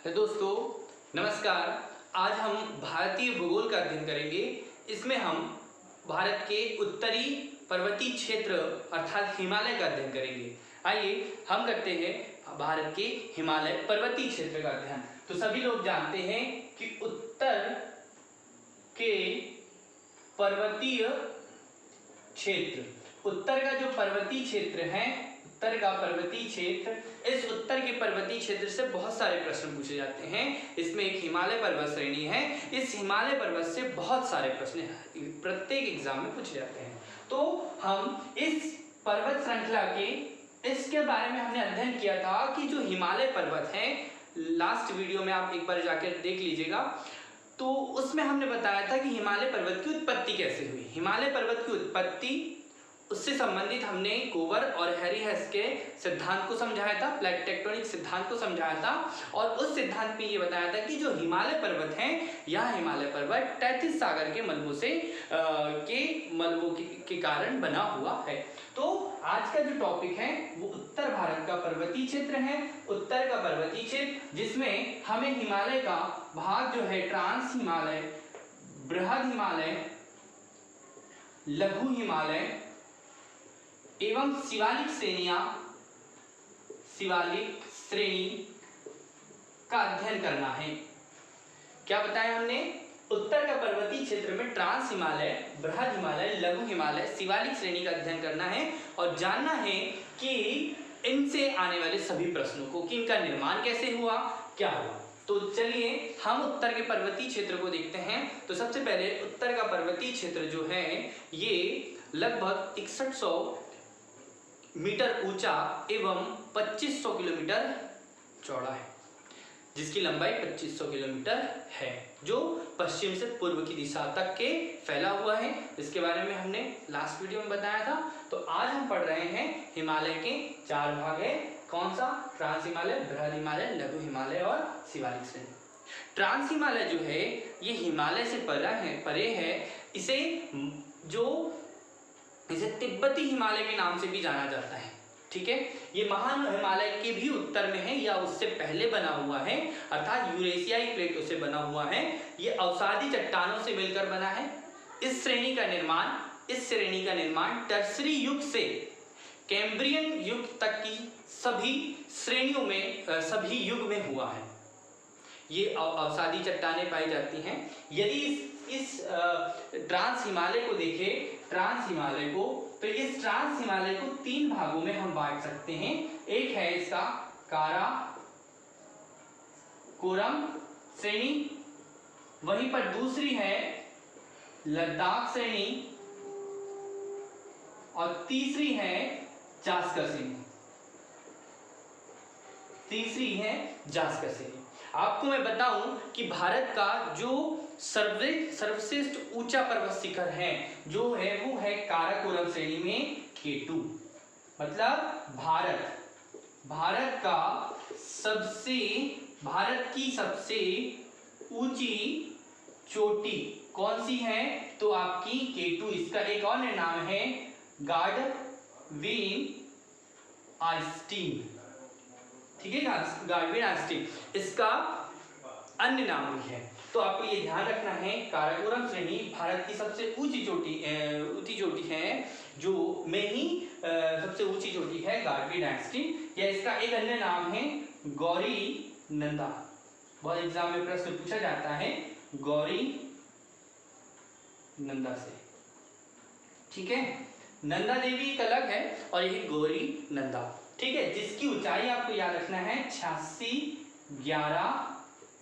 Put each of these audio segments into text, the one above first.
Hello दोस्तों, नमस्कार। आज हम भारतीय भूगोल का अध्ययन करेंगे। इसमें हम भारत के उत्तरी पर्वतीय क्षेत्र अर्थात हिमालय का अध्ययन करेंगे। आइए हम करते हैं भारत के हिमालय पर्वतीय क्षेत्र का अध्ययन। तो सभी लोग जानते हैं कि उत्तर के पर्वतीय क्षेत्र, उत्तर का जो पर्वतीय क्षेत्र है, उत्तर का पर्वतीय क्षेत्र, इस उत्तर के पर्वतीय क्षेत्र से बहुत सारे प्रश्न पूछे जाते हैं। इसमें एक हिमालय पर्वत श्रेणी है। इस हिमालय पर्वत से बहुत सारे प्रश्न प्रत्येक एग्जाम में पूछे जाते हैं। तो हम इस पर्वत श्रृंखला के इसके बारे में हमने अध्ययन किया था कि जो हिमालय पर्वत है, लास्ट वीडियो में आप एक बार जाकर देख लीजिएगा। तो उसमें हमने बताया था कि हिमालय पर्वत की उत्पत्ति कैसे हुई। हिमालय पर्वत की उत्पत्ति, उससे संबंधित हमने कोवर और हैरी हेस के सिद्धांत को समझाया था, प्लेट टेक्टोनिक सिद्धांत को समझाया था। और उस सिद्धांत में ये बताया था कि जो हिमालय पर्वत है, यह हिमालय पर्वत तैतीस सागर के मलबों से मलबों के कारण बना हुआ है। तो आज का जो टॉपिक है वो उत्तर भारत का पर्वतीय क्षेत्र है। उत्तर का पर्वतीय क्षेत्र जिसमें हमें हिमालय का भाग जो है ट्रांस हिमालय, बृहद हिमालय, लघु हिमालय एवं शिवालिक श्रेणी का अध्ययन करना है। क्या बताया हमने? उत्तर का पर्वतीय क्षेत्र में ट्रांस हिमालय, बृहद हिमालय, लघु हिमालय, शिवालिक श्रेणी का अध्ययन करना है और जानना है कि इनसे आने वाले सभी प्रश्नों को कि इनका निर्माण कैसे हुआ, क्या हुआ। तो चलिए हम उत्तर के पर्वतीय क्षेत्र को देखते हैं। तो सबसे पहले उत्तर का पर्वतीय क्षेत्र जो है ये लगभग 6100 मीटर ऊंचा एवं 2500 किलोमीटर चौड़ा है, जिसकी लंबाई 2500 किलोमीटर है, जो पश्चिम से पूर्व की दिशा तक के फैला हुआ है। इसके बारे में हमने लास्ट वीडियो में बताया था। तो आज हम पढ़ रहे हैं हिमालय के चार भाग है। कौन सा? ट्रांस हिमालय, बृहद हिमालय, लघु हिमालय और शिवालिक श्रेणी। ट्रांस हिमालय जो है ये हिमालय से परे है। इसे तिब्बती हिमालय के नाम से भी जाना जाता है। ठीक है, ये महान हिमालय के भी उत्तर में है या उससे पहले बना हुआ है, अर्थात यूरेशियाई प्लेटों से बना हुआ है। ये अवसादी चट्टानों से मिलकर बना है। इस श्रेणी का निर्माण टर्सरी युग से कैम्ब्रियन युग तक की सभी युग में हुआ है। ये अवसादी चट्टानें पाई जाती हैं। यदि इस ट्रांस हिमालय को देखें, तो इस ट्रांस हिमालय को तीन भागों में हम बांट सकते हैं। एक है इसका काराकोरम श्रेणी, वहीं पर दूसरी है लद्दाख श्रेणी और तीसरी है जास्कर श्रेणी। आपको मैं बताऊं कि भारत का जो सर्वश्रेष्ठ ऊंचा पर्वत शिखर है वो है काराकोरम श्रेणी में K2। मतलब भारत की सबसे ऊंची चोटी कौन सी है? तो आपकी K2। इसका एक और नाम है गार्डविन आइस्टीन। ठीक है, गार्डविन आइस्टीन इसका अन्य नाम भी है। तो आपको ये ध्यान रखना है, काराकोरम श्रेणी भारत की सबसे ऊंची चोटी है, जो में ही सबसे ऊंची चोटी है गार्डविन आइस्टीन, या इसका एक अन्य नाम है गौरी नंदा। बहुत एग्जाम में प्रश्न पूछा जाता है गौरी नंदा से। ठीक है, नंदा देवी एक अलग है और यह गौरी नंदा। ठीक है, जिसकी ऊंचाई आपको याद रखना है 8611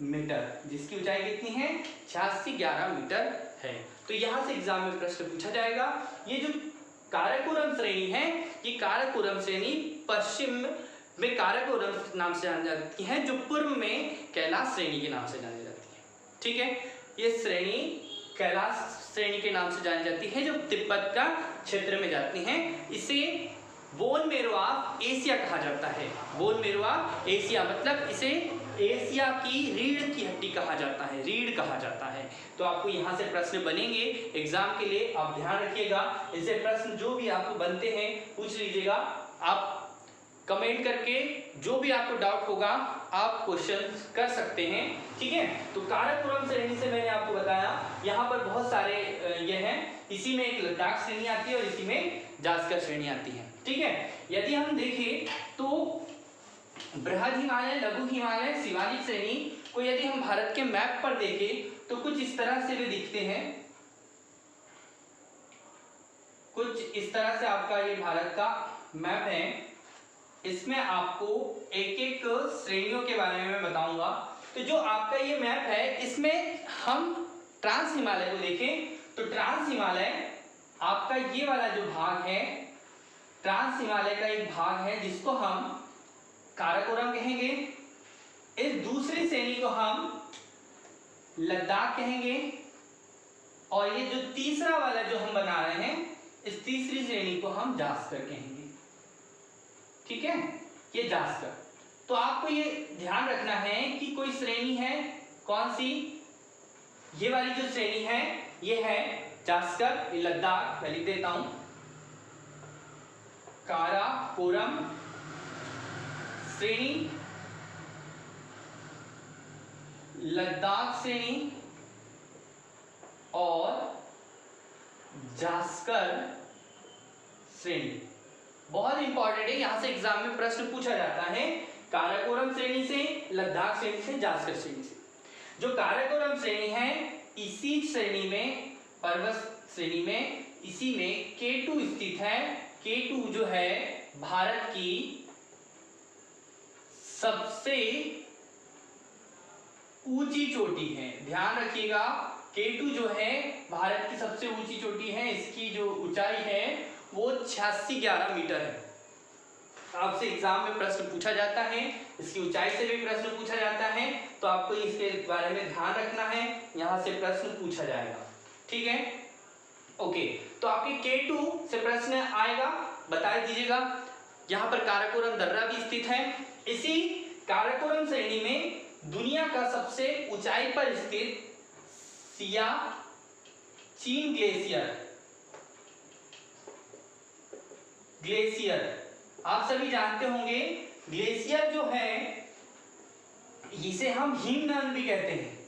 मीटर। जिसकी ऊंचाई कितनी है? 8611 मीटर है। तो यहां से एग्जाम में प्रश्न पूछा जाएगा। ये जो काराकोरम श्रेणी है, ये काराकोरम श्रेणी पश्चिम में काराकोरम नाम से जानी जाती है, जो पूर्व में कैलाश श्रेणी के नाम से जानी जाती है। ठीक है, ये श्रेणी कैलाश श्रेणी के नाम से जानी जाती है, जो तिब्बत का क्षेत्र में जाती है। इसे बोन मेरो ऑफ एशिया कहा जाता है। बोन मेरो ऑफ एशिया मतलब इसे एशिया की रीढ़ की हड्डी कहा जाता है। तो आपको यहाँ से प्रश्न बनेंगे एग्जाम के लिए, आप ध्यान रखिएगा। इनसे प्रश्न जो भी आपको बनते हैं पूछ लीजिएगा। आप कमेंट करके जो भी आपको डाउट होगा आप क्वेश्चन कर सकते हैं, ठीक है। तो काराकोरम श्रेणी से मैंने आपको बताया यहाँ पर बहुत सारे ये हैं, इसी में एक लद्दाख श्रेणी आती है और इसी में जास्कर श्रेणी आती है, ठीक है। यदि हम देखें तो बृहद हिमालय, लघु हिमालय, शिवालिक श्रेणी को यदि हम भारत के मैप पर देखें तो कुछ इस तरह से भी दिखते हैं, कुछ इस तरह से आपका ये भारत का मैप है। इसमें आपको एक एक श्रेणियों के बारे में मैं बताऊंगा। तो जो आपका ये मैप है इसमें हम ट्रांस हिमालय को देखें तो ट्रांस हिमालय आपका ये वाला जो भाग है, ट्रांस हिमालय का एक भाग है जिसको हम काराकोरम कहेंगे। इस दूसरी श्रेणी को हम लद्दाख कहेंगे और ये जो तीसरा वाला जो हम बना रहे हैं इस तीसरी श्रेणी को हम जास्कर कहेंगे, ठीक है, ये जास्कर। तो आपको ये ध्यान रखना है कि कोई श्रेणी है कौन सी, ये वाली जो श्रेणी है ये है जास्कर, लद्दाख, मैं लिख देता हूं काराकोरम श्रेणी, लद्दाख श्रेणी और जास्कर श्रेणी। बहुत इंपॉर्टेंट है, यहां से एग्जाम में प्रश्न पूछा जाता है काराकोरम श्रेणी से, लद्दाख श्रेणी से, जास्कर श्रेणी से। जो काराकोरम श्रेणी है इसी श्रेणी में, पर्वत श्रेणी में, इसी में K2 स्थित है। K2 जो है भारत की सबसे ऊंची चोटी है, ध्यान रखिएगा। K2 जो है भारत की सबसे ऊंची चोटी है, इसकी जो ऊंचाई है वो 8611 मीटर है। आपसे एग्जाम में प्रश्न पूछा जाता है, इसकी ऊंचाई से भी प्रश्न पूछा जाता है, तो आपको इसके बारे में ध्यान रखना है, यहां से प्रश्न पूछा जाएगा, ठीक है। ओके, तो आपके K2 से प्रश्न आएगा, बता दीजिएगा। यहाँ पर काराकोरम दर्रा भी स्थित है। इसी काराकोरम श्रेणी में दुनिया का सबसे ऊंचाई पर स्थित सियाचिन ग्लेशियर आप सभी जानते होंगे। ग्लेशियर जो है इसे हम हिमनद भी कहते हैं,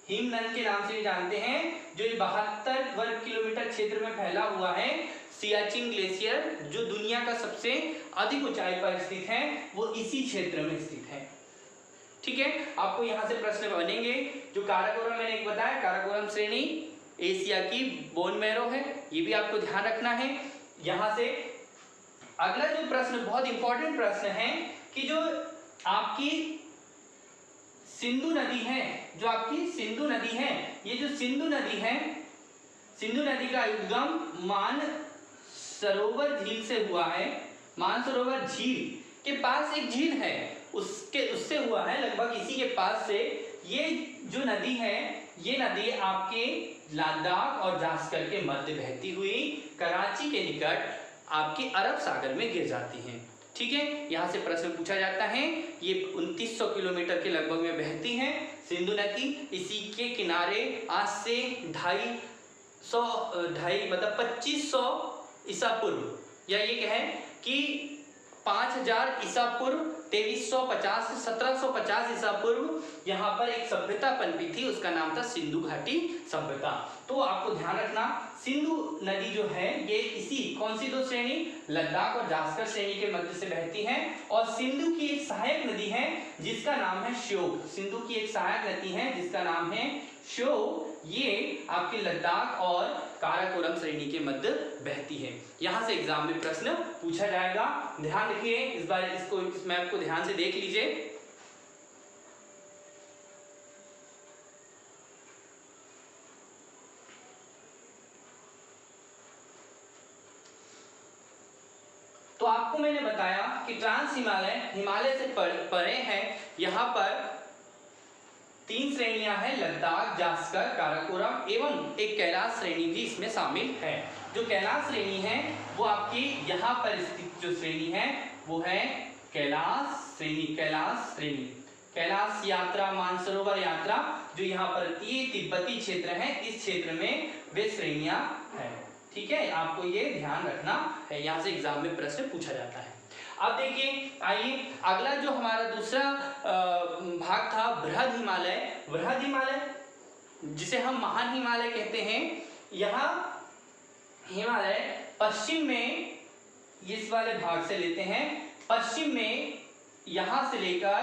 हिमनद के नाम से भी जानते हैं। जो 72 वर्ग किलोमीटर क्षेत्र में फैला हुआ है सियाचिन ग्लेशियर, जो दुनिया का सबसे अधिक ऊंचाई पर स्थित है, वो इसी क्षेत्र में स्थित है, ठीक है। आपको यहां से प्रश्न बनेंगे। जो काराकोरम मैंने एक बताया, काराकोरम श्रेणी एशिया की बोन मैरो है, ये भी आपको ध्यान रखना है। यहां से अगला जो प्रश्न बहुत इंपॉर्टेंट प्रश्न है कि जो आपकी सिंधु नदी है, जो आपकी सिंधु नदी है, ये जो सिंधु नदी है, सिंधु नदी का उद्गम मानसरोवर झील से हुआ है। मानसरोवर झील के पास एक झील है, उससे हुआ है, लगभग इसी के पास से। ये जो नदी है, ये नदी आपके लद्दाख और जास्कर के मध्य बहती हुई कराची के निकट आपके अरब सागर में गिर जाती हैं, ठीक है। यहाँ से प्रश्न पूछा जाता है। ये 2900 किलोमीटर के लगभग में बहती है सिंधु नदी। इसी के किनारे आज से 2500 ईसा पूर्व, या ये कहें कि 5000 ईसा पूर्व, 2350 1750 ईसा पूर्व यहाँ पर एक सभ्यता पनपी थी, उसका नाम था सिंधु घाटी सभ्यता। तो आपको ध्यान रखना, सिंधु नदी जो है ये इसी कौन सी दो श्रेणी, लद्दाख और जास्कर श्रेणी के मध्य से बहती है। और सिंधु की एक सहायक नदी है जिसका नाम है श्योक। सिंधु की एक सहायक नदी है जिसका नाम है श्योक। ये आपके लद्दाख और काराकोरम श्रेणी के मध्य बहती है। यहाँ से एग्जाम में प्रश्न पूछा जाएगा, ध्यान रखिए। इस बार इस मैप को ध्यान से देख लीजिए। तो आपको मैंने बताया कि ट्रांस हिमालय से परे है। यहाँ पर 3 श्रेणियां हैं, लद्दाख, जास्कर, काराकोरम एवं एक कैलाश श्रेणी भी इसमें शामिल है। जो कैलाश श्रेणी है वो आपकी यहाँ पर स्थित जो श्रेणी है वो है कैलाश श्रेणी। कैलाश यात्रा, मानसरोवर यात्रा जो यहाँ पर ये तिब्बती क्षेत्र है, इस क्षेत्र में वे श्रेणियां हैं, ठीक है। आपको ये ध्यान रखना है, यहाँ से एग्जाम में प्रश्न पूछा जाता है। अब देखिए, आइए अगला जो हमारा दूसरा भाग था बृहद हिमालय। बृहद हिमालय जिसे हम महान हिमालय कहते हैं, यहाँ हिमालय पश्चिम में, इस वाले भाग से लेते हैं, पश्चिम में यहां से लेकर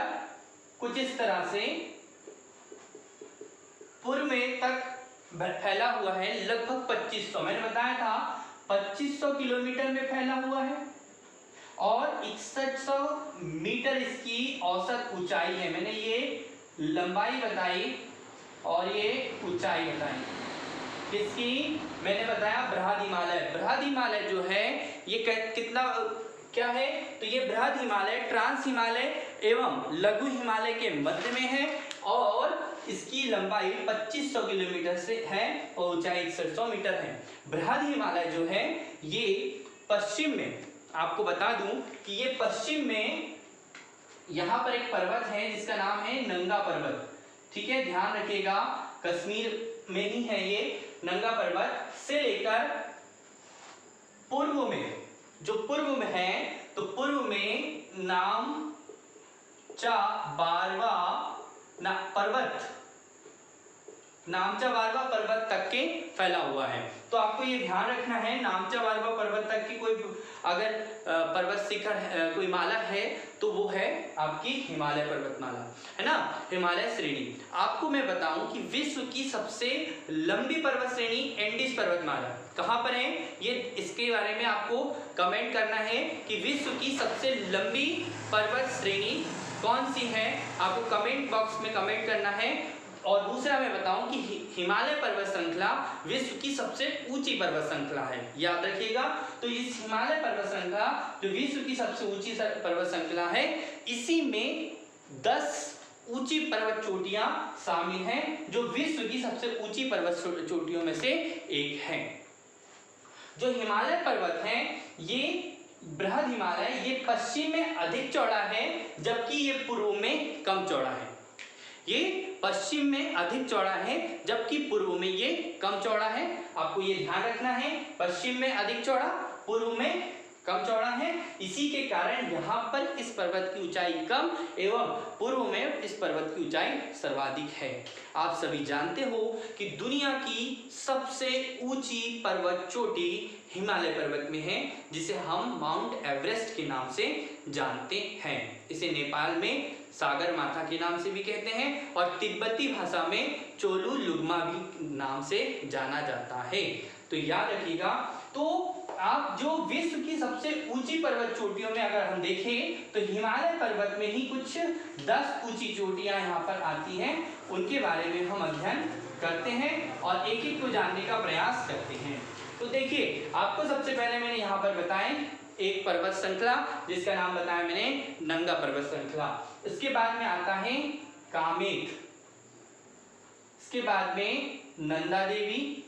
कुछ इस तरह से पूर्व में तक फैला हुआ है। लगभग 2500, मैंने बताया था 2500 किलोमीटर में फैला हुआ है और 6100 मीटर इसकी औसत ऊंचाई है। मैंने ये लंबाई बताई और ये ऊंचाई बताई। इसकी मैंने बताया बृहद हिमालय। बृहद हिमालय जो है ये कितना क्या है, तो ये बृहद हिमालय ट्रांस हिमालय एवं लघु हिमालय के मध्य में है और इसकी लंबाई 2500 किलोमीटर से है और ऊंचाई 6100 मीटर है। बृहद हिमालय जो है ये पश्चिम में, आपको बता दूं कि ये पश्चिम में यहाँ पर एक पर्वत है जिसका नाम है नंगा पर्वत। ठीक है, ध्यान रखिएगा, कश्मीर में ही है ये नंगा पर्वत। से लेकर पूर्व में, जो पूर्व में है, तो पूर्व में नामचा बारवा पर्वत, नामचा बारवा पर्वत तक के फैला हुआ है। तो आपको ये ध्यान रखना है, नामचा बारवा पर्वत तक की कोई अगर पर्वत शिखर कोई माला है तो वो है आपकी हिमालय पर्वतमाला, है ना, हिमालय श्रेणी। आपको मैं बताऊं कि विश्व की सबसे लंबी पर्वत श्रेणी एंडीज पर्वतमाला कहाँ पर है, ये इसके बारे में आपको कमेंट करना है कि विश्व की सबसे लंबी पर्वत श्रेणी कौन सी है, आपको कमेंट बॉक्स में कमेंट करना है। और दूसरा मैं बताऊं कि हिमालय पर्वत श्रृंखला विश्व की सबसे ऊंची पर्वत श्रृंखला है, याद रखिएगा। तो इस हिमालय पर्वत श्रृंखला जो विश्व की सबसे ऊंची पर्वत श्रृंखला है, इसी में 10 ऊंची पर्वत चोटियां शामिल हैं जो विश्व की सबसे ऊंची पर्वत चोटियों में से एक है। जो हिमालय पर्वत है ये बृहद हिमालय, ये पश्चिम में अधिक चौड़ा है जबकि ये पूर्व में कम चौड़ा है। ये पश्चिम में अधिक चौड़ा है जबकि पूर्व में ये कम चौड़ा है। आपको ये ध्यान रखना है, पश्चिम में अधिक चौड़ा, पूर्व में कम चौड़ा है। इसी के कारण यहाँ पर इस पर्वत की ऊंचाई कम एवं पूर्व में इस पर्वत की ऊंचाई सर्वाधिक है। आप सभी जानते हो कि दुनिया की सबसे ऊंची पर्वत चोटी हिमालय पर्वत में है, जिसे हम माउंट एवरेस्ट के नाम से जानते हैं। इसे नेपाल में सागर माथा के नाम से भी कहते हैं और तिब्बती भाषा में चोलू लुग्मा भी नाम से जाना जाता है। तो याद रखिएगा। तो आप जो विश्व की सबसे ऊंची पर्वत चोटियों में अगर हम देखें तो हिमालय पर्वत में ही कुछ 10 ऊंची चोटियां यहाँ पर आती हैं, उनके बारे में हम अध्ययन करते हैं और एक एक को जानने का प्रयास करते हैं। तो देखिए, आपको सबसे पहले मैंने यहाँ पर बताएं एक पर्वत श्रृंखला जिसका नाम बताया मैंने नंगा पर्वत श्रृंखला। इसके बाद में आता है कामेट, इसके बाद में नंदा देवी,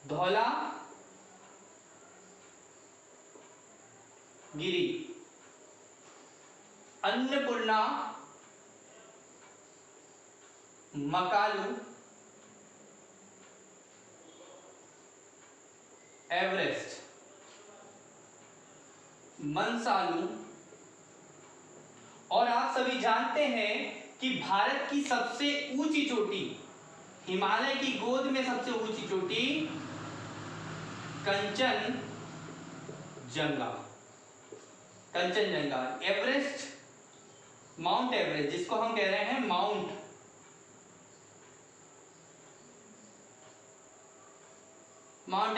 धौला गिरी, अन्नपूर्णा, मकालू, एवरेस्ट, मंसालू। और आप सभी जानते हैं कि भारत की सबसे ऊंची चोटी, हिमालय की गोद में सबसे ऊंची चोटी Kanchenjunga, Kanchenjunga. Everest, mount Everest जिसको हम कह रहे हैं माउंट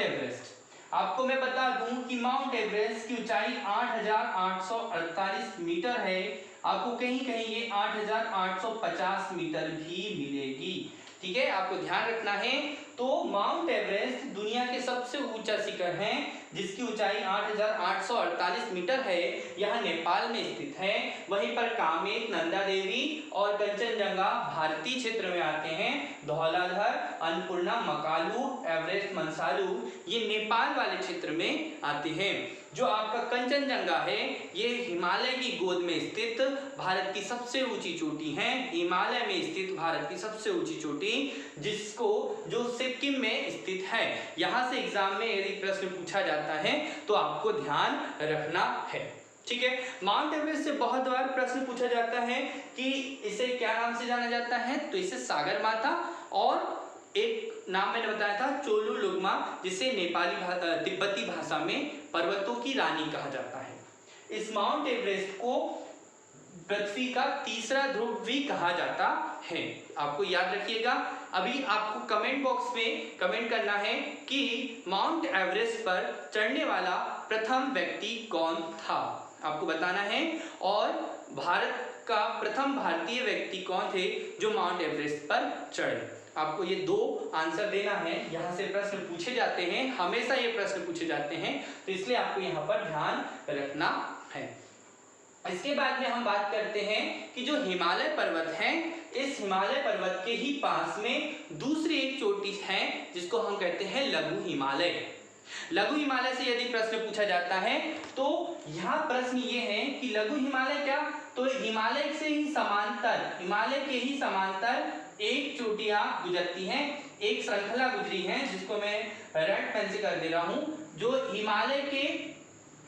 एवरेस्ट। आपको मैं बता दूं कि माउंट एवरेस्ट की ऊंचाई 8848 मीटर है। आपको कहीं कहीं ये 8850 मीटर भी मिलेगी। ठीक है, आपको ध्यान रखना है। तो माउंट एवरेस्ट दुनिया के सबसे ऊंचा शिखर है जिसकी ऊंचाई 8848 मीटर है, यह नेपाल में स्थित है। वहीं पर कामेट, नंदा देवी और कंचनजंगा भारतीय क्षेत्र में आते हैं। धौलाधर, अन्नपूर्णा, मकालू, एवरेस्ट, मंसालू ये नेपाल वाले क्षेत्र में आते हैं। जो आपका कंचनजंगा है ये हिमालय की गोद में स्थित भारत की सबसे ऊंची चोटी है। हिमालय में स्थित भारत की सबसे ऊंची चोटी जिसको जो सिक्किम में स्थित है। यहाँ से एग्जाम में यदि प्रश्न पूछा जाता जाता है, तो आपको ध्यान रखना है। ठीक है, माउंट एवरेस्ट से बहुत बार प्रश्न पूछा जाता है कि इसे क्या नाम से जाना जाता है, तो इसे सागर माथा और एक नाम मैंने बताया था चोलुलुग्मा, जिसे नेपाली तिब्बती भाषा में पर्वतों की रानी कहा जाता है। इस माउंट एवरेस्ट को पृथ्वी का तीसरा ध्रुव भी कहा जाता है, आपको याद रखिएगा। अभी आपको कमेंट बॉक्स में कमेंट करना है कि माउंट एवरेस्ट पर चढ़ने वाला प्रथम व्यक्ति कौन था, आपको बताना है। और भारत का प्रथम भारतीय व्यक्ति कौन थे जो माउंट एवरेस्ट पर चढ़े, आपको ये दो आंसर देना है। यहाँ से प्रश्न पूछे जाते हैं, हमेशा ये प्रश्न पूछे जाते हैं, तो इसलिए आपको यहाँ पर ध्यान रखना है। इसके बाद में हम बात करते हैं कि जो हिमालय पर्वत है, इस हिमालय पर्वत के ही पास में दूसरी एक चोटी है जिसको हम कहते हैं लघु हिमालय। लघु हिमालय से यदि प्रश्न पूछा जाता है तो यहाँ प्रश्न ये है कि लघु हिमालय क्या, तो हिमालय से ही समांतर, हिमालय के ही समांतर एक चोटियां गुजरती हैं, एक श्रृंखला गुजरी है जिसको मैं रेड पेन से कर दे रहा हूँ, जो हिमालय के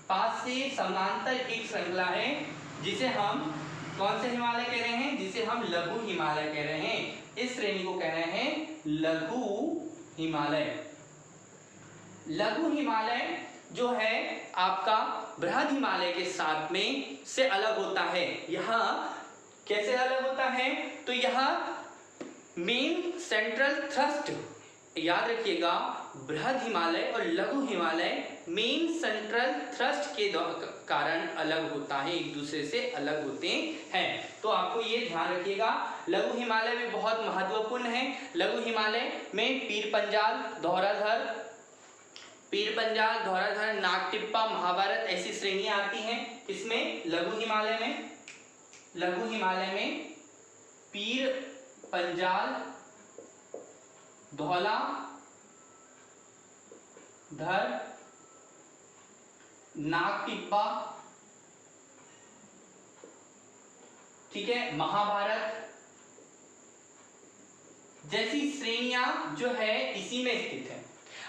पास से समांतर एक श्रृंखला है जिसे हम कौन से हिमालय कह रहे हैं, जिसे हम लघु हिमालय कह रहे हैं। इस श्रेणी को कह रहे हैं लघु हिमालय। लघु हिमालय जो है आपका बृहद हिमालय के साथ में से अलग होता है। यहाँ कैसे अलग होता है, तो यहाँ मेन सेंट्रल थ्रस्ट, याद रखिएगा, बृहद हिमालय और लघु हिमालय मेन सेंट्रल थ्रस्ट के कारण अलग होता है, एक दूसरे से अलग होते हैं। तो आपको ये ध्यान रखिएगा, लघु हिमालय भी बहुत महत्वपूर्ण है। लघु हिमालय में पीर पंजाल, धौराधर, नागटिप्पा, महाभारत ऐसी श्रेणियां आती हैं। इसमें लघु हिमालय में पीर पंजाल, धौलाधर, नागटिप्पा, ठीक है, महाभारत जैसी श्रेणियां जो है इसी में स्थित है।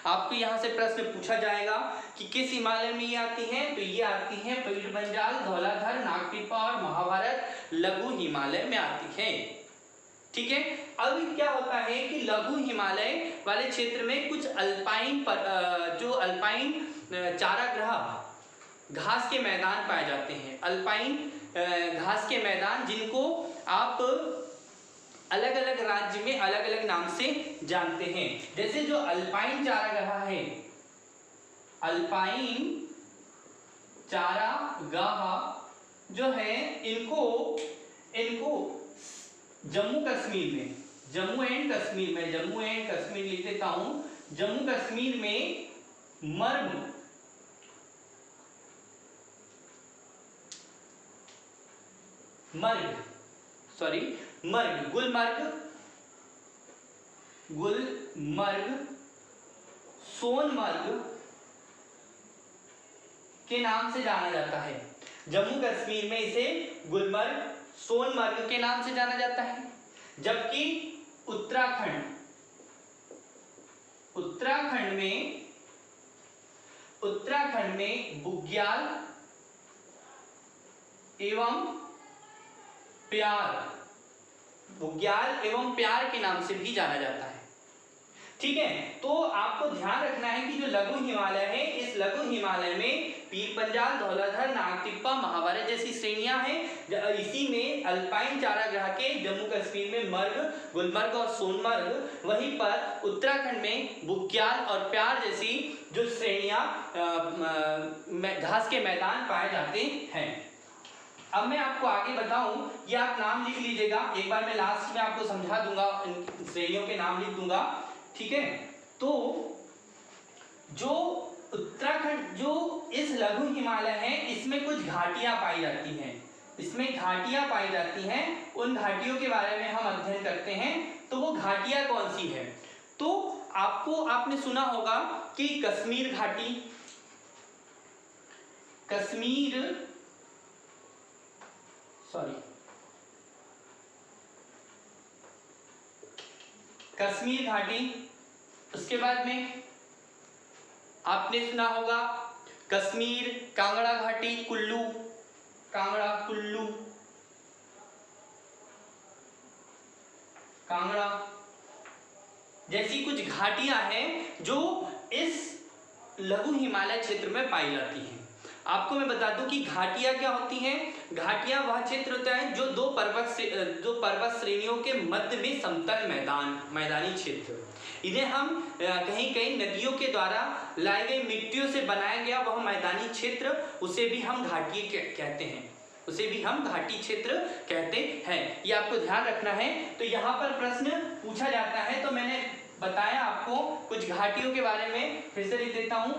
आपको यहां से प्रश्न पूछा जाएगा कि किस हिमालय में ये आती हैं, तो ये आती हैं पीर पंजाल, धौलाधर, नागटिप्पा और महाभारत लघु हिमालय में आती हैं। ठीक है, अब क्या होता है कि लघु हिमालय वाले क्षेत्र में कुछ अल्पाइन जो अल्पाइन चारागाह घास के मैदान पाए जाते हैं। अल्पाइन घास के मैदान जिनको आप अलग अलग राज्य में अलग अलग नाम से जानते हैं। जैसे जो अल्पाइन चारागाह है, अल्पाइन चारागाह जो है इनको जम्मू कश्मीर में, जम्मू एंड कश्मीर लिख देता हूं, जम्मू कश्मीर में गुलमर्ग, सोनमर्ग के नाम से जाना जाता है। जम्मू कश्मीर में इसे गुलमर्ग, सोनमर्ग के नाम से जाना जाता है। जबकि उत्तराखंड में बुग्याल एवं प्यार के नाम से भी जाना जाता है। ठीक है, तो आपको ध्यान रखना है कि जो लघु हिमालय है, इस लघु हिमालय में पीर पंजाल, धौलाधर, नागटिप्पा, महाभारत जैसी श्रेणियां हैं। इसी में अल्पाइन चारागाह के जम्मू कश्मीर में गुलमर्ग और सोनमर्ग, वहीं पर उत्तराखंड में बुग्याल और प्यार जैसी जो श्रेणियां घास के मैदान पाए जाते हैं। अब मैं आपको आगे बताऊं, ये आप नाम लिख लीजिएगा, एक बार मैं लास्ट में आपको समझा दूंगा, इन श्रेणियों के नाम लिख दूंगा। ठीक है, तो जो उत्तराखंड, जो इस लघु हिमालय है, इसमें कुछ घाटियां पाई जाती हैं, उन घाटियों के बारे में हम अध्ययन करते हैं। तो वो घाटियां कौन सी है, तो आपने सुना होगा कि कश्मीर घाटी, कश्मीर घाटी। उसके बाद में आपने सुना होगा कश्मीर, कांगड़ा घाटी, कुल्लू, कांगड़ा, कुल्लू, कांगड़ा जैसी कुछ घाटियां हैं जो इस लघु हिमालय क्षेत्र में पाई जाती हैं। आपको मैं बता दूं कि घाटियां क्या होती हैं। घाटियां वह क्षेत्र होता है जो दो पर्वत श्रेणियों के मध्य में समतल मैदानी क्षेत्र। इन्हें हम कहीं कहीं नदियों के द्वारा लाई गई मिट्टियों से बनाया गया वह मैदानी क्षेत्र, उसे भी हम घाटी कहते हैं, उसे भी हम घाटी क्षेत्र कहते हैं। ये आपको ध्यान रखना है। तो यहाँ पर प्रश्न पूछा जाता है, तो मैंने बताया आपको कुछ घाटियों के बारे में, फिर से लिख देता हूं।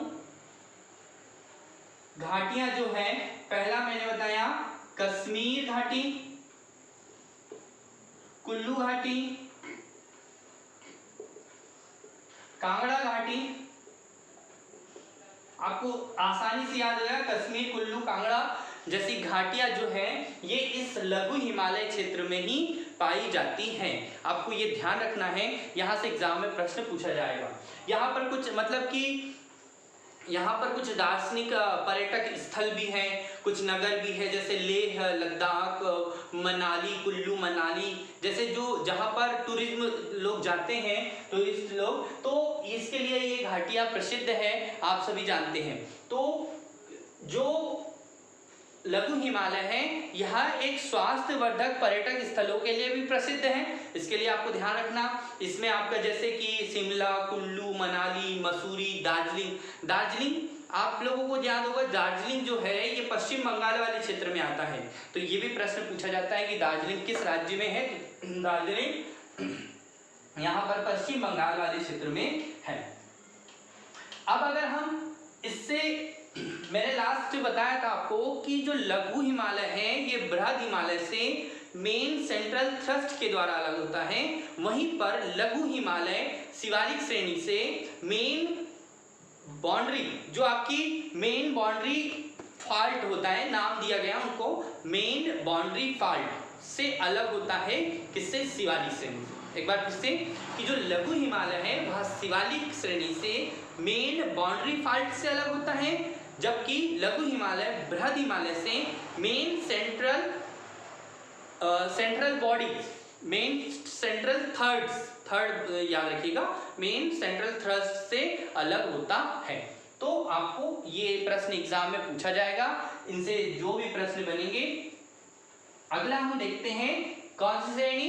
घाटियां जो है, पहला मैंने बताया कश्मीर घाटी, कुल्लू घाटी, कांगड़ा घाटी। आपको आसानी से याद होगा, कश्मीर, कुल्लू, कांगड़ा जैसी घाटियां जो है ये इस लघु हिमालय क्षेत्र में ही पाई जाती हैं। आपको ये ध्यान रखना है, यहाँ से एग्जाम में प्रश्न पूछा जाएगा। यहाँ पर कुछ मतलब कि यहाँ पर कुछ दार्शनिक पर्यटक स्थल भी हैं, कुछ नगर भी है, जैसे लेह, लद्दाख, मनाली, कुल्लू मनाली जैसे जो जहाँ पर टूरिज्म लोग जाते हैं, टूरिस्ट लोग, तो इसके लिए ये घाटियाँ प्रसिद्ध है, आप सभी जानते हैं। तो जो लघु हिमालय है यह एक स्वास्थ्यवर्धक पर्यटक स्थलों के लिए भी प्रसिद्ध है। इसके लिए आपको ध्यान रखना, इसमें आपका जैसे कि शिमला, कुल्लू मनाली, मसूरी, दार्जिलिंग आप लोगों को याद होगा, दार्जिलिंग जो है ये पश्चिम बंगाल वाले क्षेत्र में आता है। तो ये भी प्रश्न पूछा जाता है कि दार्जिलिंग किस राज्य में है। दार्जिलिंग यहाँ पर पश्चिम बंगाल वाले क्षेत्र में है। अब अगर हम इससे, मैंने लास्ट बताया था आपको कि जो लघु हिमालय है ये बृहद हिमालय से मेन सेंट्रल थ्रस्ट के द्वारा अलग होता है, वहीं पर लघु हिमालय शिवालिक श्रेणी से मेन बाउंड्री, जो आपकी मेन बाउंड्री फॉल्ट होता है, नाम दिया गया उनको मेन बाउंड्री फॉल्ट से अलग होता है। किससे? शिवालिक श्रेणी से। एक बार फिर से कि जो लघु हिमालय है वह शिवालिक श्रेणी से मेन बाउंड्री फॉल्ट से अलग होता है, जबकि लघु हिमालय बृहद हिमालय से main central body, main central third याद रखिएगा, मेन सेंट्रल थ्रस्ट से अलग होता है। तो आपको ये प्रश्न एग्जाम में पूछा जाएगा, इनसे जो भी प्रश्न बनेंगे। अगला हम देखते हैं कौन सी श्रेणी?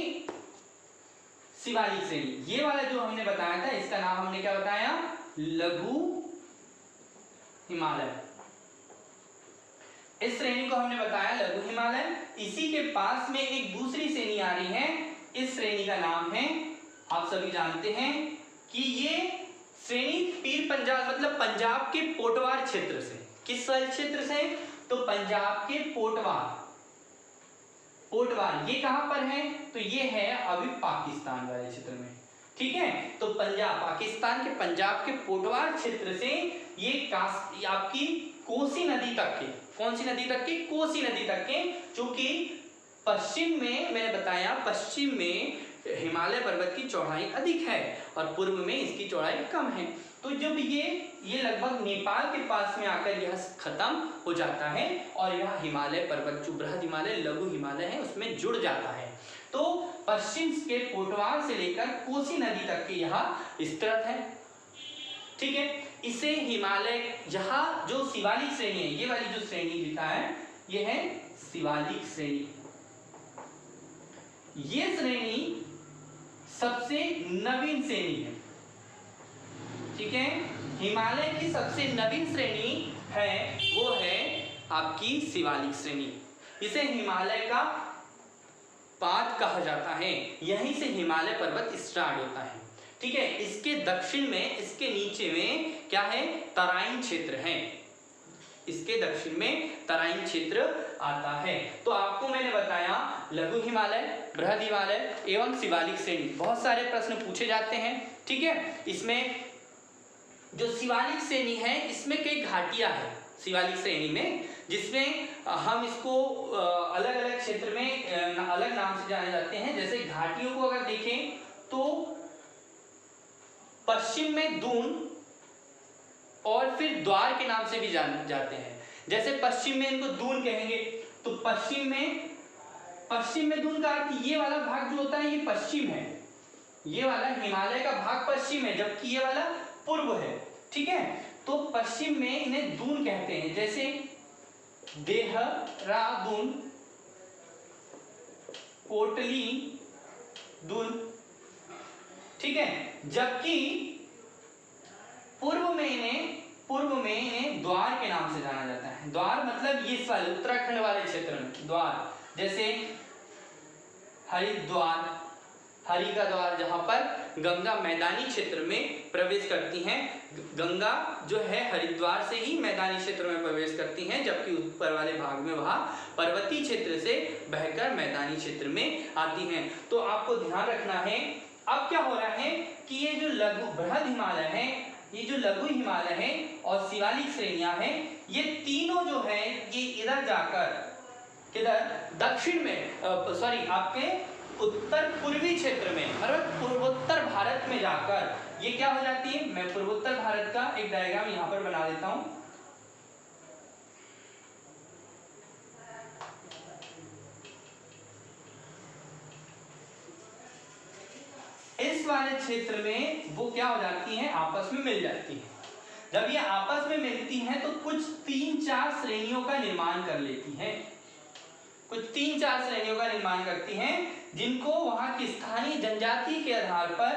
शिवालिक श्रेणी। ये वाला जो हमने बताया था इसका नाम हमने क्या बताया? लघु हिमालय। इस श्रेणी को हमने बताया लघु हिमालय। इसी के पास में एक दूसरी श्रेणी आ रही है, इस श्रेणी का नाम है, आप सभी जानते हैं कि ये श्रेणी पीर पंजाल मतलब पंजाब के पोटवार क्षेत्र से, किस क्षेत्र से? तो पंजाब के पोटवार ये कहां पर है? तो ये है अभी पाकिस्तान वाले क्षेत्र में, ठीक है। तो पंजाब, पाकिस्तान के पंजाब के पोटवार क्षेत्र से ये आपकी कोसी नदी तक के, कौन सी नदी तक के? कोसी नदी तक के, जो कि पश्चिम में, मैंने बताया पश्चिम में हिमालय पर्वत की चौड़ाई अधिक है और पूर्व में इसकी चौड़ाई कम है। तो जब ये लगभग नेपाल के पास में आकर यह खत्म हो जाता है और यह हिमालय पर्वत जो बृहद हिमालय लघु हिमालय है उसमें जुड़ जाता है। तो पश्चिम के पोटवार से लेकर कोसी नदी तक के यह विस्तृत है, ठीक है। इसे हिमालय, यहाँ जो शिवालिक श्रेणी है, ये वाली जो श्रेणी लिखा है ये है शिवालिक श्रेणी। ये श्रेणी सबसे नवीन श्रेणी है, ठीक है। हिमालय की सबसे नवीन श्रेणी है वो है आपकी शिवालिक श्रेणी। इसे हिमालय का पाद कहा जाता है, यहीं से हिमालय पर्वत स्टार्ट होता है, ठीक है। इसके दक्षिण में, इसके नीचे में क्या है? तराइन क्षेत्र है, इसके दक्षिण में तराइन क्षेत्र आता है। तो आपको मैंने बताया लघु हिमालय, बृहद हिमालय एवं शिवालिक श्रेणी, बहुत सारे प्रश्न पूछे जाते हैं, ठीक है। इसमें जो शिवालिक श्रेणी है इसमें कई घाटियां हैं शिवालिक श्रेणी में, जिसमें हम इसको अलग अलग क्षेत्र में अलग नाम से जाने जाते हैं। जैसे घाटियों को अगर देखें तो पश्चिम में दून, और फिर द्वार के नाम से भी जान जाते हैं। जैसे पश्चिम में इनको दून कहेंगे, तो पश्चिम में दून का अर्थ ये वाला भाग जो होता है ये पश्चिम है, ये वाला हिमालय का भाग पश्चिम है, जबकि ये वाला पूर्व है। ठीक है, तो पश्चिम में इन्हें दून कहते हैं। जैसे देहरादून, कोटली दून। ठीक है, जबकि पूर्व में इन्हें द्वार के नाम से जाना जाता है। द्वार मतलब ये वाले उत्तराखंड वाले क्षेत्र में द्वार, जैसे हरिद्वार, हरि का द्वार, जहां पर गंगा मैदानी क्षेत्र में प्रवेश करती हैं। गंगा जो है हरिद्वार से ही मैदानी क्षेत्र में प्रवेश करती हैं, जबकि ऊपर वाले भाग में वहां पर्वतीय क्षेत्र से बहकर मैदानी क्षेत्र में आती हैं। तो आपको ध्यान रखना है। अब क्या हो रहा है कि ये जो बृहद हिमालय है, ये जो लघु हिमालय है और शिवालिक श्रेणियां हैं, ये तीनों जो है ये इधर जाकर किधर दक्षिण में आपके उत्तर पूर्वी क्षेत्र में, पूर्वोत्तर भारत में जाकर ये क्या हो जाती है। मैं पूर्वोत्तर भारत का एक डायग्राम यहां पर बना देता हूं। इस वाले क्षेत्र में वो क्या हो जाती हैं, आपस में मिल जाती हैं। जब ये आपस में मिलती हैं तो कुछ 3-4 श्रेणियों का निर्माण कर लेती हैं, कुछ 3-4 श्रेणियों का निर्माण करती हैं, जिनको वहां की स्थानीय जनजाति के आधार पर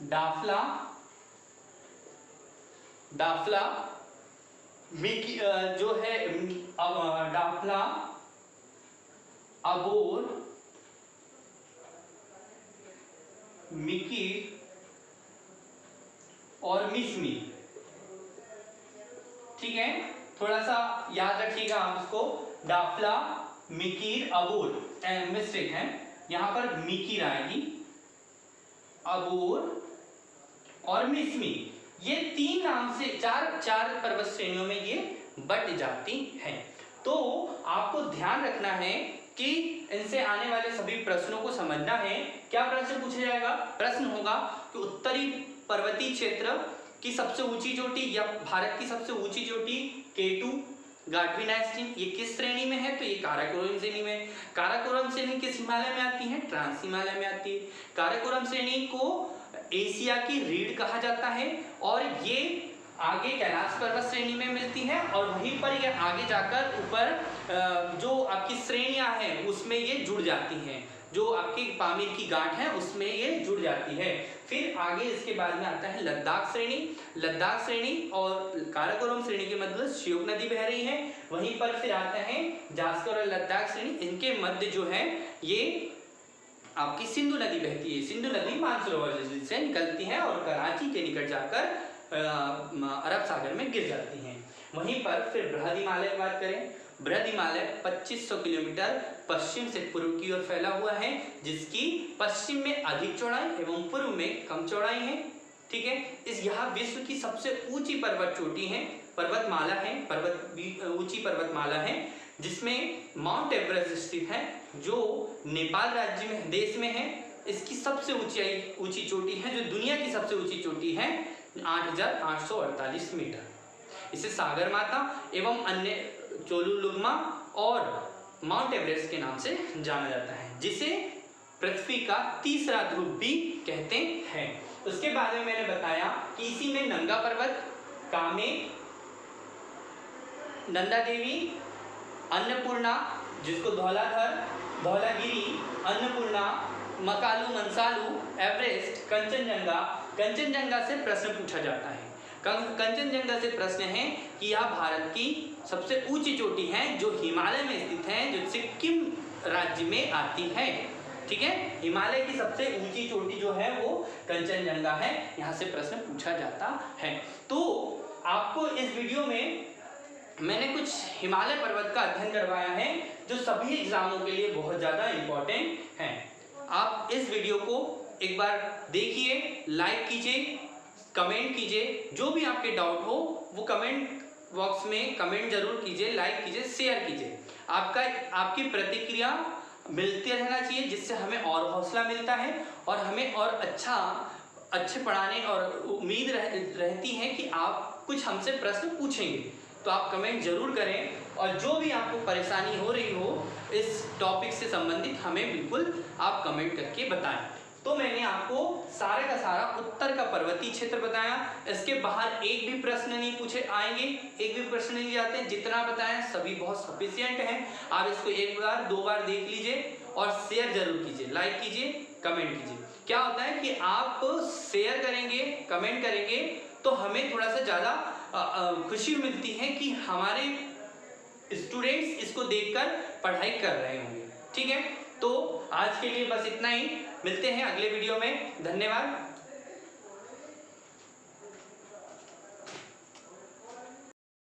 डाफला, जो है डाफला, अबोर, मिकी और मिसमी। ठीक है, थोड़ा सा याद रखिएगा आप इसको। डाफला, मिकीर, अबोर, मिस्टेक है, यहां पर मिकीर आएगी, अबोर और मिसमी। ये 3 नाम से चार पर्वत श्रेणियों में ये बट जाती हैं। तो आपको ध्यान रखना है कि इनसे आने वाले सभी प्रश्नों को समझना है। क्या प्रश्न पूछा जाएगा? प्रश्न होगा कि उत्तरी पर्वतीय क्षेत्र की सबसे ऊंची चोटी या भारत की सबसे ऊंची चोटी K2 गार्डविनाइस्टीन ये किस श्रेणी में है? तो ये काराकोरम श्रेणी में। काराकोरम श्रेणी किस हिमालय में आती है? ट्रांस हिमालय में आती है। काराकोरम श्रेणी को एशिया की रीढ़ कहा जाता है और ये आगे कैलाश पर्वत श्रेणी में मिलती है और वहीं पर ये आगे जाकर ऊपर जो आपकी श्रेणियां हैं उसमें ये जुड़ जाती हैं, जो आपकी पामीर की गांठ है उसमें ये जुड़ जाती है। फिर आगे इसके बाद में आता है लद्दाख श्रेणी। लद्दाख श्रेणी और काराकोरम श्रेणी के मध्य श्योक नदी बह रही है। वहीं पर फिर आता है जास्कर और लद्दाख श्रेणी, इनके मध्य जो है ये आपकी सिंधु नदी बहती है। सिंधु नदी मानसरोवर से निकलती है और कराची के निकट जाकर अरब सागर में गिर जाती हैं। वहीं पर फिर बृहद हिमालय की बात करें। बृहद हिमालय 2500 किलोमीटर पश्चिम से पूर्व की ओर फैला हुआ है, जिसकी पश्चिम में अधिक चौड़ाई एवं पूर्व में कम चौड़ाई है। ठीक है, यहाँ विश्व की सबसे ऊंची पर्वत चोटी है, पर्वतमाला है, ऊंची पर्वतमाला है, जिसमें माउंट एवरेस्ट स्थित है, जो नेपाल राज्य में देश में है। इसकी सबसे ऊंची चोटी है, जो दुनिया की सबसे ऊंची चोटी है, 8,848 मीटर। इसे सागर माता एवं अन्य चोलुलुग्मा और माउंट एवरेस्ट के नाम से जाना जाता है, जिसे पृथ्वी का तीसरा ध्रुव भी कहते हैं। उसके बाद में मैंने बताया कि इसी में नंगा पर्वत, कामेट, नंदा देवी, अन्नपूर्णा जिसको धौलाधर, धौलागिरी, अन्नपूर्णा, मकालू, मंसालू, एवरेस्ट, कंचनजंगा से प्रश्न पूछा जाता है। कंचनजंगा से प्रश्न है कि यह भारत की सबसे ऊंची चोटी है जो हिमालय में स्थित है, जो सिक्किम राज्य में आती है। ठीक है, हिमालय की सबसे ऊंची चोटी जो है वो कंचनजंगा है, यहाँ से प्रश्न पूछा जाता है। तो आपको इस वीडियो में मैंने कुछ हिमालय पर्वत का अध्ययन करवाया है, जो सभी एग्जामों के लिए बहुत ज़्यादा इम्पोर्टेंट है। आप इस वीडियो को एक बार देखिए, लाइक कीजिए, कमेंट कीजिए, जो भी आपके डाउट हो वो कमेंट बॉक्स में कमेंट जरूर कीजिए, लाइक कीजिए, शेयर कीजिए। आपकी प्रतिक्रिया मिलते रहना चाहिए, जिससे हमें और हौसला मिलता है और हमें और अच्छे पढ़ाने और उम्मीद रहती है कि आप कुछ हमसे प्रश्न पूछेंगे। तो आप कमेंट जरूर करें और जो भी आपको परेशानी हो रही हो इस टॉपिक से संबंधित हमें बिल्कुल आप कमेंट करके बताएं। तो मैंने आपको सारे का सारा उत्तर का पर्वतीय क्षेत्र बताया। इसके बाहर एक भी प्रश्न नहीं पूछे आएंगे, एक भी प्रश्न नहीं आते, जितना बताया सभी बहुत सफिशिएंट हैं। आप इसको एक बार दो बार देख लीजिए और शेयर जरूर कीजिए, लाइक कीजिए, कमेंट कीजिए। क्या होता है कि आप शेयर करेंगे, कमेंट करेंगे तो हमें थोड़ा सा ज़्यादा खुशी मिलती है कि हमारे स्टूडेंट्स इसको देखकर पढ़ाई कर रहे होंगे। ठीक है, तो आज के लिए बस इतना ही। मिलते हैं अगले वीडियो में। धन्यवाद।